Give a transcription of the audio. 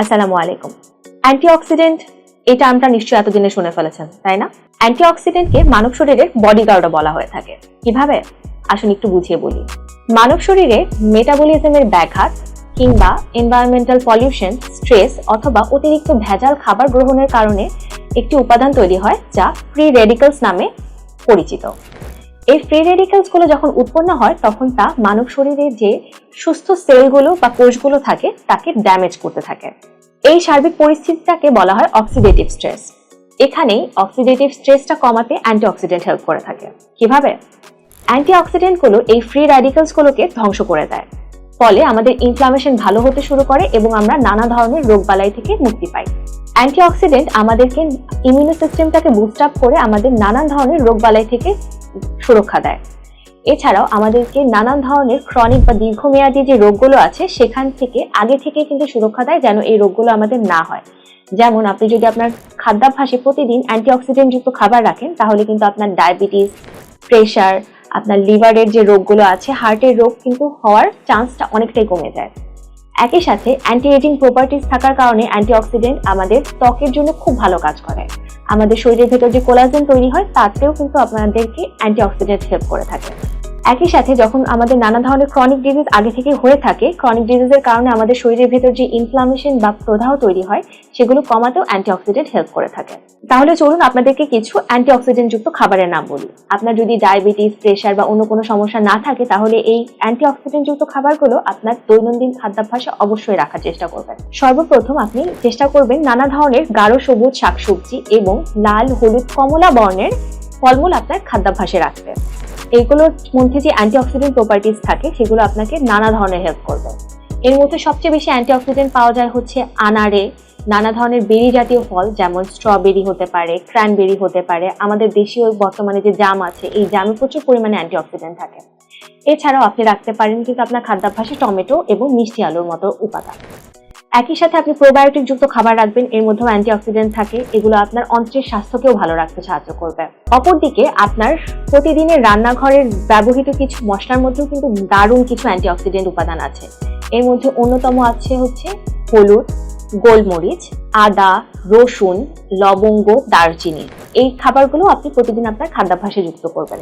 আসসালামু আলাইকুম। অ্যান্টিঅক্সিডেন্ট এই টার্মটা নিশ্চয়ই এতদিনে শুনে ফেলেছেন, তাই না? অ্যান্টিঅক্সিডেন্টকে মানব শরীরের বডিগার্ডও বলা হয়ে থাকে। কিভাবে? আসুন একটু বুঝিয়ে বলি। মানব শরীরে মেটাবলিজমের ব্যাঘাত কিংবা এনভায়রনমেন্টাল পলিউশন, স্ট্রেস অথবা অতিরিক্ত ভেজাল খাবার গ্রহণের কারণে একটি উপাদান তৈরি হয় যা ফ্রি রেডিক্যালস নামে পরিচিত। এই ফ্রি রেডিক্যালস গুলো যখন উৎপন্ন হয় তখন তা মানব শরীরে যে সুস্থ সেলগুলো বা কোষগুলো থাকে তাকে ড্যামেজ করতে থাকে। এই সার্বিক পরিস্থিতিটাকে বলা হয় অক্সিডেটিভ স্ট্রেস। এখানেই অক্সিডেটিভ স্ট্রেসটা কমাতে অ্যান্টিঅক্সিডেন্ট হেল্প করে থাকে। কিভাবে? অ্যান্টিঅক্সিডেন্ট গুলো এই ফ্রি র্যাডিক্যালস গুলোকে ধ্বংস করে দেয়, ফলে আমাদের ইনফ্লামেশন ভালো হতে শুরু করে এবং আমরা নানা ধরনের রোগবালাই থেকে মুক্তি পাই। অ্যান্টিঅক্সিডেন্ট আমাদেরকে ইমিউনো সিস্টেমটাকে বুস্ট আপ করে আমাদের নানান ধরনের রোগবালাই থেকে সুরক্ষা দেয়। এছাড়াও আমাদেরকে নানান ধরনের ক্রনিক বা দীর্ঘমেয়াদী যে রোগগুলো আছে সেখান থেকে আগে থেকে কিন্তু সুরক্ষা দেয়, যেন এই রোগগুলো আমাদের না হয়। যেমন আপনি যদি আপনার খাদ্যাভ্যাসে প্রতিদিন অ্যান্টিঅক্সিডেন্ট যুক্ত খাবার রাখেন তাহলে কিন্তু আপনার ডায়াবেটিস, প্রেশার, আপনার লিভারের যে রোগগুলো আছে, হার্টের রোগ কিন্তু হওয়ার চান্সটা অনেকটাই কমে যায়। একই সাথে অ্যান্টি এজিং প্রপার্টিজ থাকার কারণে অ্যান্টিঅক্সিডেন্ট আমাদের ত্বকের জন্য খুব ভালো কাজ করে। আমাদের শরীরের ভেতর যে কোলাজেন তৈরি হয় তাতেও কিন্তু আপনাদেরকে অ্যান্টিঅক্সিডেন্ট হেল্প করে থাকে। একই সাথে যখন আমাদের নানা ধরনের ক্রনিক ডিজিজ আগে থেকে হয়ে থাকে, ক্রনিক ডিজিজের কারণে আমাদের শরীরের ভেতর যে ইনফ্লামেশন বা প্রদাহ তৈরি হয় সেগুলো কমাতেও অ্যান্টিঅক্সিডেন্ট হেল্প করে থাকে। তাহলে চলুন আপনাদেরকে কিছু অ্যান্টিঅক্সিডেন্ট যুক্ত খাবারের নাম বলি। আপনার যদি ডায়াবেটিস, প্রেশার বা অন্য কোনো সমস্যা না থাকে তাহলে এই অ্যান্টিঅক্সিডেন্ট যুক্ত খাবারগুলো আপনার দৈনন্দিন খাদ্যাভ্যাসে অবশ্যই রাখার চেষ্টা করবেন। সর্বপ্রথম আপনি চেষ্টা করবেন নানা ধরনের গাঢ় সবুজ শাকসবজি এবং লাল, হলুদ, কমলা বর্ণের ফলমূল আপনার খাদ্যাভ্যাসে রাখতে। এইগুলোর মধ্যে যে অ্যান্টিঅক্সিডেন্ট প্রপার্টিজ থাকে সেগুলো আপনাকে নানা ধরনের হেল্প করবে। এর মধ্যে সবচেয়ে বেশি অ্যান্টিঅক্সিডেন্ট পাওয়া যায় হচ্ছে আনারে, নানা ধরনের বেরি জাতীয় ফল যেমন স্ট্রবেরি হতে পারে, ক্র্যানবেরি হতে পারে, আমাদের দেশীয় বর্তমানে যে জাম আছে এই জামে প্রচুর পরিমাণে অ্যান্টিঅক্সিডেন্ট থাকে। এছাড়াও আপনি রাখতে পারেন কিন্তু আপনার খাদ্যাভ্যাসে টমেটো এবং মিষ্টি আলুর মতো উপাদান। একই সাথে আপনি প্রোবায়োটিক যুক্ত খাবার রাখবেন, এর মধ্যেও অ্যান্টিঅক্সিডেন্ট থাকে, এগুলো আপনার অন্ত্রের স্বাস্থ্যকেও ভালো রাখতে সাহায্য করবে। অপরদিকে আপনার প্রতিদিনের রান্নাঘরের ব্যবহৃত কিছু মশলার মধ্যেও কিন্তু দারুণ কিছু অ্যান্টিঅক্সিডেন্ট উপাদান আছে। এর মধ্যে অন্যতম আছে হচ্ছে হলুদ, গোলমরিচ, আদা, রসুন, লবঙ্গ, দারচিনি। এই খাবারগুলো আপনি প্রতিদিন আপনার খাদ্যাভ্যাসে যুক্ত করবেন।